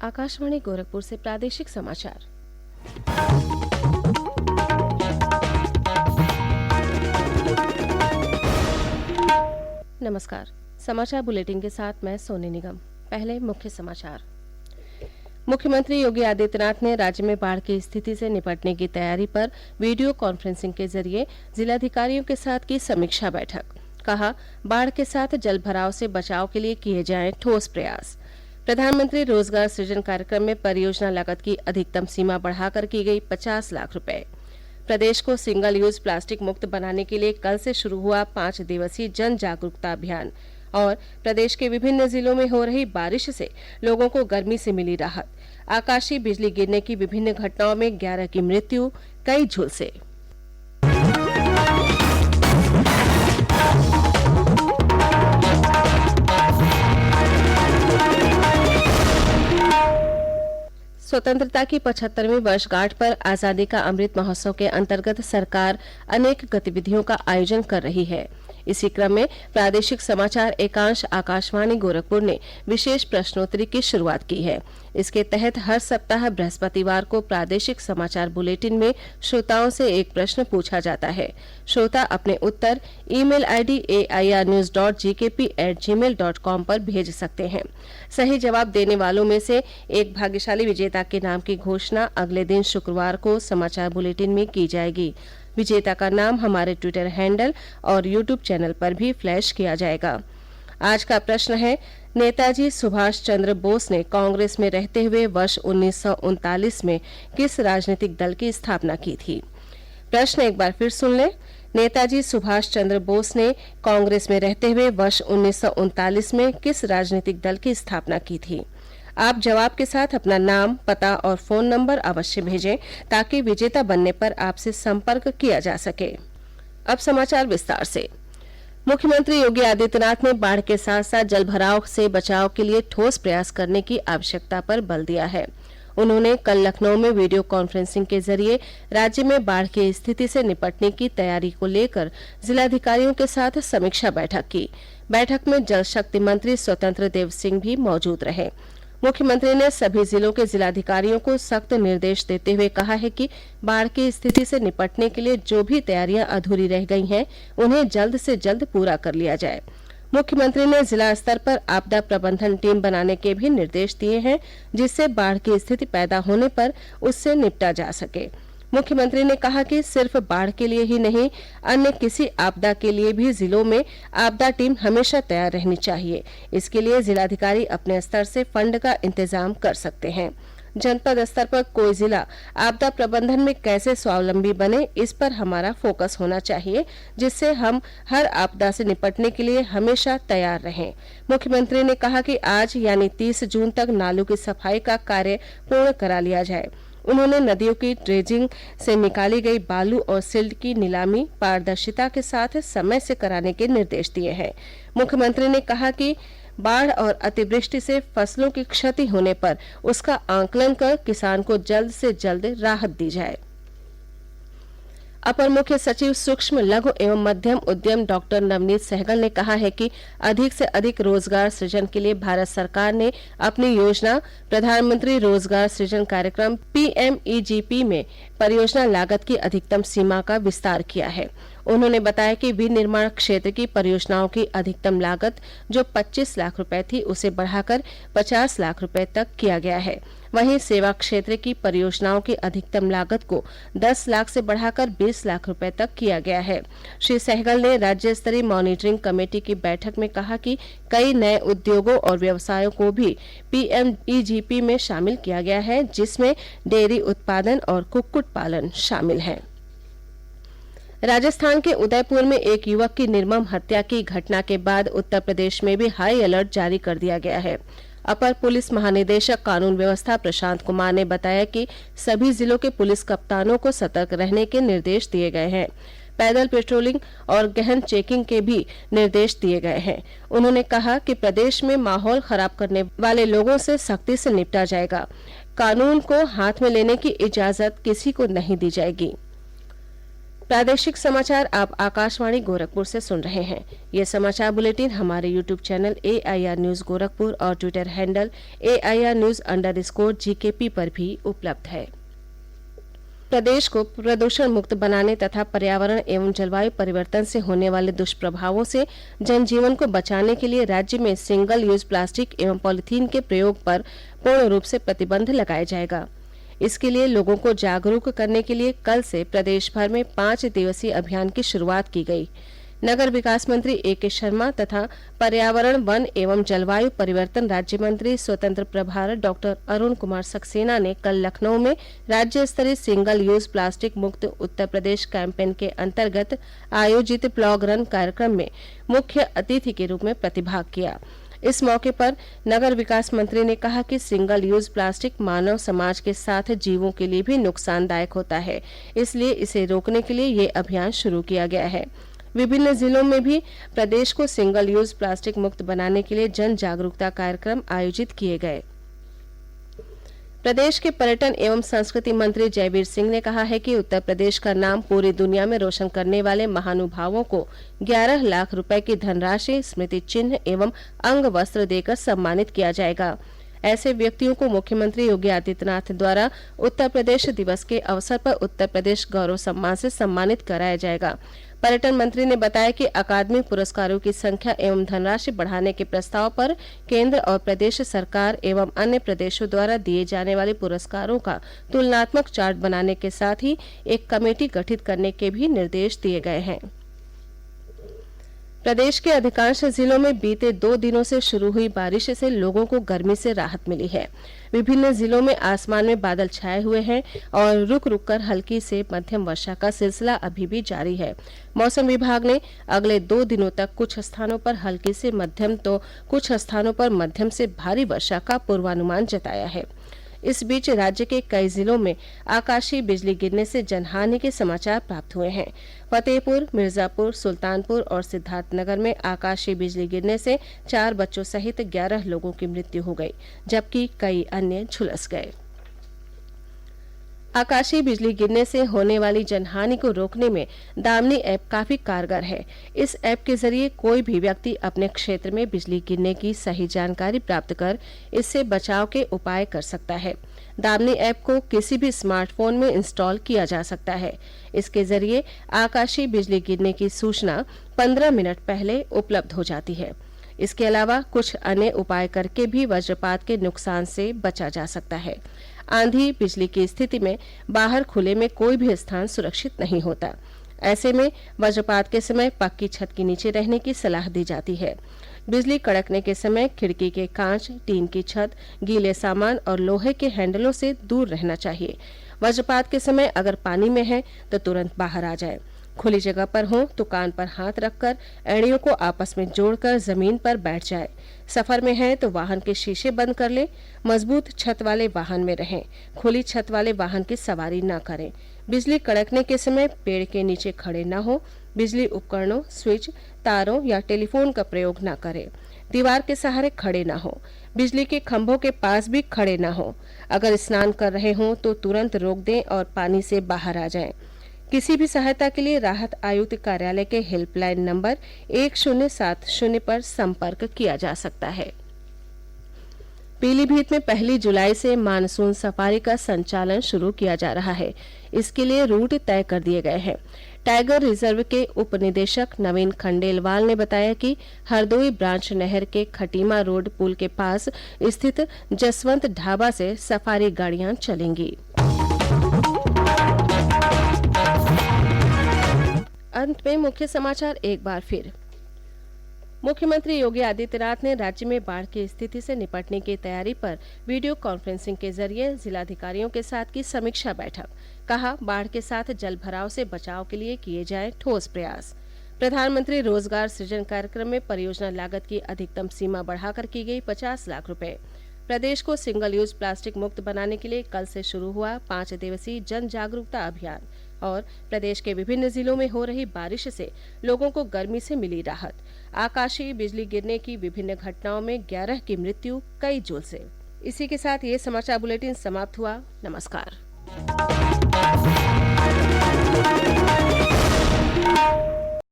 आकाशवाणी गोरखपुर से प्रादेशिक समाचार। नमस्कार। समाचार बुलेटिन के साथ मैं सोनी निगम। पहले मुख्य समाचार। मुख्यमंत्री योगी आदित्यनाथ ने राज्य में बाढ़ की स्थिति से निपटने की तैयारी पर वीडियो कॉन्फ्रेंसिंग के जरिए जिलाधिकारियों के साथ की समीक्षा बैठक। कहा, बाढ़ के साथ जल भराव से बचाव के लिए किए जाएं ठोस प्रयास। प्रधानमंत्री रोजगार सृजन कार्यक्रम में परियोजना लागत की अधिकतम सीमा बढ़ाकर की गई 50 लाख रुपए। प्रदेश को सिंगल यूज प्लास्टिक मुक्त बनाने के लिए कल से शुरू हुआ 5 दिवसीय जन जागरूकता अभियान। और प्रदेश के विभिन्न जिलों में हो रही बारिश से लोगों को गर्मी से मिली राहत। आकाशीय बिजली गिरने की विभिन्न घटनाओं में 11 की मृत्यु, कई झुलसे। स्वतंत्रता की 75वीं वर्षगांठ पर आजादी का अमृत महोत्सव के अंतर्गत सरकार अनेक गतिविधियों का आयोजन कर रही है। इसी क्रम में प्रादेशिक समाचार एकांश आकाशवाणी गोरखपुर ने विशेष प्रश्नोत्तरी की शुरुआत की है। इसके तहत हर सप्ताह बृहस्पतिवार को प्रादेशिक समाचार बुलेटिन में श्रोताओं से एक प्रश्न पूछा जाता है। श्रोता अपने उत्तर ईमेल आईडी airnews.gkp@gmail.com पर भेज सकते हैं। सही जवाब देने वालों में से एक भाग्यशाली विजेता के नाम की घोषणा अगले दिन शुक्रवार को समाचार बुलेटिन में की जाएगी। विजेता का नाम हमारे ट्विटर हैंडल और यूट्यूब चैनल पर भी फ्लैश किया जाएगा। आज का प्रश्न है, नेताजी सुभाष चंद्र बोस ने कांग्रेस में रहते हुए वर्ष 1939 में किस राजनीतिक दल की स्थापना की थी? प्रश्न एक बार फिर सुन लें। नेताजी सुभाष चंद्र बोस ने कांग्रेस में रहते हुए वर्ष 1939 में किस राजनीतिक दल की स्थापना की थी? आप जवाब के साथ अपना नाम, पता और फोन नंबर अवश्य भेजें ताकि विजेता बनने पर आपसे संपर्क किया जा सके। अब समाचार विस्तार से। मुख्यमंत्री योगी आदित्यनाथ ने बाढ़ के साथ साथ जलभराव से बचाव के लिए ठोस प्रयास करने की आवश्यकता पर बल दिया है। उन्होंने कल लखनऊ में वीडियो कॉन्फ्रेंसिंग के जरिए राज्य में बाढ़ की स्थिति से निपटने की तैयारी को लेकर जिलाधिकारियों के साथ समीक्षा बैठक की। बैठक में जल शक्ति मंत्री स्वतंत्र देव सिंह भी मौजूद रहे। मुख्यमंत्री ने सभी जिलों के जिलाधिकारियों को सख्त निर्देश देते हुए कहा है कि बाढ़ की स्थिति से निपटने के लिए जो भी तैयारियां अधूरी रह गई हैं, उन्हें जल्द से जल्द पूरा कर लिया जाए। मुख्यमंत्री ने जिला स्तर पर आपदा प्रबंधन टीम बनाने के भी निर्देश दिए हैं, जिससे बाढ़ की स्थिति पैदा होने पर उससे निपटा जा सके। मुख्यमंत्री ने कहा कि सिर्फ बाढ़ के लिए ही नहीं, अन्य किसी आपदा के लिए भी जिलों में आपदा टीम हमेशा तैयार रहनी चाहिए। इसके लिए जिलाधिकारी अपने स्तर से फंड का इंतजाम कर सकते हैं। जनपद स्तर पर कोई जिला आपदा प्रबंधन में कैसे स्वावलंबी बने, इस पर हमारा फोकस होना चाहिए, जिससे हम हर आपदा से निपटने के लिए हमेशा तैयार रहें। मुख्यमंत्री ने कहा कि आज यानी 30 जून तक नालों की सफाई का कार्य पूर्ण करा लिया जाए। उन्होंने नदियों की ड्रेजिंग से निकाली गई बालू और सिल्ट की नीलामी पारदर्शिता के साथ समय से कराने के निर्देश दिए हैं। मुख्यमंत्री ने कहा कि बाढ़ और अतिवृष्टि से फसलों की क्षति होने पर उसका आकलन कर किसान को जल्द से जल्द राहत दी जाए। अपर मुख्य सचिव सूक्ष्म लघु एवं मध्यम उद्यम डॉक्टर नवनीत सहगल ने कहा है कि अधिक से अधिक रोजगार सृजन के लिए भारत सरकार ने अपनी योजना प्रधानमंत्री रोजगार सृजन कार्यक्रम PMEGP में परियोजना लागत की अधिकतम सीमा का विस्तार किया है। उन्होंने बताया कि विनिर्माण क्षेत्र की परियोजनाओं की अधिकतम लागत जो 25 लाख रुपए थी, उसे बढ़ाकर 50 लाख रुपए तक किया गया है। वहीं सेवा क्षेत्र की परियोजनाओं की अधिकतम लागत को 10 लाख से बढ़ाकर 20 लाख रुपए तक किया गया है। श्री सहगल ने राज्य स्तरीय मॉनिटरिंग कमेटी की बैठक में कहा कि कई नए उद्योगों और व्यवसायों को भी PMEGP में शामिल किया गया है, जिसमें डेयरी उत्पादन और कुक्कुट पालन शामिल है। राजस्थान के उदयपुर में एक युवक की निर्मम हत्या की घटना के बाद उत्तर प्रदेश में भी हाई अलर्ट जारी कर दिया गया है। अपर पुलिस महानिदेशक कानून व्यवस्था प्रशांत कुमार ने बताया कि सभी जिलों के पुलिस कप्तानों को सतर्क रहने के निर्देश दिए गए हैं। पैदल पेट्रोलिंग और गहन चेकिंग के भी निर्देश दिए गए हैं। उन्होंने कहा कि प्रदेश में माहौल खराब करने वाले लोगों से सख्ती से निपटा जाएगा। कानून को हाथ में लेने की इजाजत किसी को नहीं दी जाएगी। प्रादेशिक समाचार आप आकाशवाणी गोरखपुर से सुन रहे हैं। ये समाचार बुलेटिन हमारे YouTube channel AIR news Gorakhpur और ट्विटर हैंडल AIR न्यूज_GKP पर भी उपलब्ध है। प्रदेश को प्रदूषण मुक्त बनाने तथा पर्यावरण एवं जलवायु परिवर्तन से होने वाले दुष्प्रभावों से जनजीवन को बचाने के लिए राज्य में सिंगल यूज प्लास्टिक एवं पॉलिथीन के प्रयोग पर पूर्ण रूप से प्रतिबंध लगाया जाएगा। इसके लिए लोगों को जागरूक करने के लिए कल से प्रदेश भर में 5 दिवसीय अभियान की शुरुआत की गई। नगर विकास मंत्री AK शर्मा तथा पर्यावरण वन एवं जलवायु परिवर्तन राज्य मंत्री स्वतंत्र प्रभार डॉक्टर अरुण कुमार सक्सेना ने कल लखनऊ में राज्य स्तरीय सिंगल यूज प्लास्टिक मुक्त उत्तर प्रदेश कैंपेन के अंतर्गत आयोजित प्लॉग रन कार्यक्रम में मुख्य अतिथि के रूप में प्रतिभाग किया। इस मौके पर नगर विकास मंत्री ने कहा कि सिंगल यूज प्लास्टिक मानव समाज के साथ जीवों के लिए भी नुकसानदायक होता है, इसलिए इसे रोकने के लिए ये अभियान शुरू किया गया है। विभिन्न जिलों में भी प्रदेश को सिंगल यूज प्लास्टिक मुक्त बनाने के लिए जन जागरूकता कार्यक्रम आयोजित किए गए। प्रदेश के पर्यटन एवं संस्कृति मंत्री जयवीर सिंह ने कहा है कि उत्तर प्रदेश का नाम पूरी दुनिया में रोशन करने वाले महानुभावों को 11 लाख रुपए की धनराशि, स्मृति चिन्ह एवं अंग वस्त्र देकर सम्मानित किया जाएगा। ऐसे व्यक्तियों को मुख्यमंत्री योगी आदित्यनाथ द्वारा उत्तर प्रदेश दिवस के अवसर पर उत्तर प्रदेश गौरव सम्मान से सम्मानित कराया जाएगा। पर्यटन मंत्री ने बताया कि अकादमी पुरस्कारों की संख्या एवं धनराशि बढ़ाने के प्रस्ताव पर केंद्र और प्रदेश सरकार एवं अन्य प्रदेशों द्वारा दिए जाने वाले पुरस्कारों का तुलनात्मक चार्ट बनाने के साथ ही एक कमेटी गठित करने के भी निर्देश दिए गए हैं। प्रदेश के अधिकांश जिलों में बीते 2 दिनों से शुरू हुई बारिश से लोगों को गर्मी से राहत मिली है। विभिन्न जिलों में आसमान में बादल छाए हुए हैं और रुक रुक कर हल्की से मध्यम वर्षा का सिलसिला अभी भी जारी है। मौसम विभाग ने अगले 2 दिनों तक कुछ स्थानों पर हल्की से मध्यम तो कुछ स्थानों पर मध्यम से भारी वर्षा का पूर्वानुमान जताया है। इस बीच राज्य के कई जिलों में आकाशीय बिजली गिरने से जनहानि के समाचार प्राप्त हुए हैं। फतेहपुर, मिर्जापुर, सुल्तानपुर और सिद्धार्थनगर में आकाशीय बिजली गिरने से 4 बच्चों सहित 11 लोगों की मृत्यु हो गई, जबकि कई अन्य झुलस गए। आकाशीय बिजली गिरने से होने वाली जनहानि को रोकने में दामनी ऐप काफी कारगर है। इस ऐप के जरिए कोई भी व्यक्ति अपने क्षेत्र में बिजली गिरने की सही जानकारी प्राप्त कर इससे बचाव के उपाय कर सकता है। दामनी ऐप को किसी भी स्मार्टफोन में इंस्टॉल किया जा सकता है। इसके जरिए आकाशीय बिजली गिरने की सूचना 15 मिनट पहले उपलब्ध हो जाती है। इसके अलावा कुछ अन्य उपाय करके भी वज्रपात के नुकसान से बचा जा सकता है। आंधी बिजली की स्थिति में बाहर खुले में कोई भी स्थान सुरक्षित नहीं होता। ऐसे में वज्रपात के समय पक्की छत के नीचे रहने की सलाह दी जाती है। बिजली कड़कने के समय खिड़की के कांच, टीन की छत, गीले सामान और लोहे के हैंडलों से दूर रहना चाहिए। वज्रपात के समय अगर पानी में है तो तुरंत बाहर आ जाए। खुली जगह पर हो तो कान पर हाथ रखकर एड़ियों को आपस में जोड़कर जमीन पर बैठ जाए। सफर में है तो वाहन के शीशे बंद कर ले। मजबूत छत वाले वाहन में रहें। खुली छत वाले वाहन की सवारी न करें। बिजली कड़कने के समय पेड़ के नीचे खड़े न हो। बिजली उपकरणों, स्विच, तारों या टेलीफोन का प्रयोग न करें। दीवार के सहारे खड़े न हो। बिजली के खंभों के पास भी खड़े न हो। अगर स्नान कर रहे हों तो तुरंत रोक दें और पानी से बाहर आ जाएं। किसी भी सहायता के लिए राहत आयुक्त कार्यालय के हेल्पलाइन नंबर 1070 पर संपर्क किया जा सकता है। पीलीभीत में 1 जुलाई से मानसून सफारी का संचालन शुरू किया जा रहा है। इसके लिए रूट तय कर दिए गए हैं। टाइगर रिजर्व के उप निदेशक नवीन खंडेलवाल ने बताया कि हरदोई ब्रांच नहर के खटीमा रोड पुल के पास स्थित जसवंत ढाबा से सफारी गाड़ियां चलेंगी। अंत में मुख्य समाचार एक बार फिर। मुख्यमंत्री योगी आदित्यनाथ ने राज्य में बाढ़ की स्थिति से निपटने की तैयारी पर वीडियो कॉन्फ्रेंसिंग के जरिए जिलाधिकारियों के साथ की समीक्षा बैठक। कहा, बाढ़ के साथ जल भराव से बचाव के लिए किए जाएं ठोस प्रयास। प्रधानमंत्री रोजगार सृजन कार्यक्रम में परियोजना लागत की अधिकतम सीमा बढ़ाकर की गई 50 लाख रुपए। प्रदेश को सिंगल यूज प्लास्टिक मुक्त बनाने के लिए कल से शुरू हुआ 5 दिवसीय जन जागरूकता अभियान। और प्रदेश के विभिन्न जिलों में हो रही बारिश से लोगों को गर्मी से मिली राहत। आकाशीय बिजली गिरने की विभिन्न घटनाओं में 11 की मृत्यु, कई झुलसे। इसी के साथ ये समाचार बुलेटिन समाप्त हुआ। नमस्कार।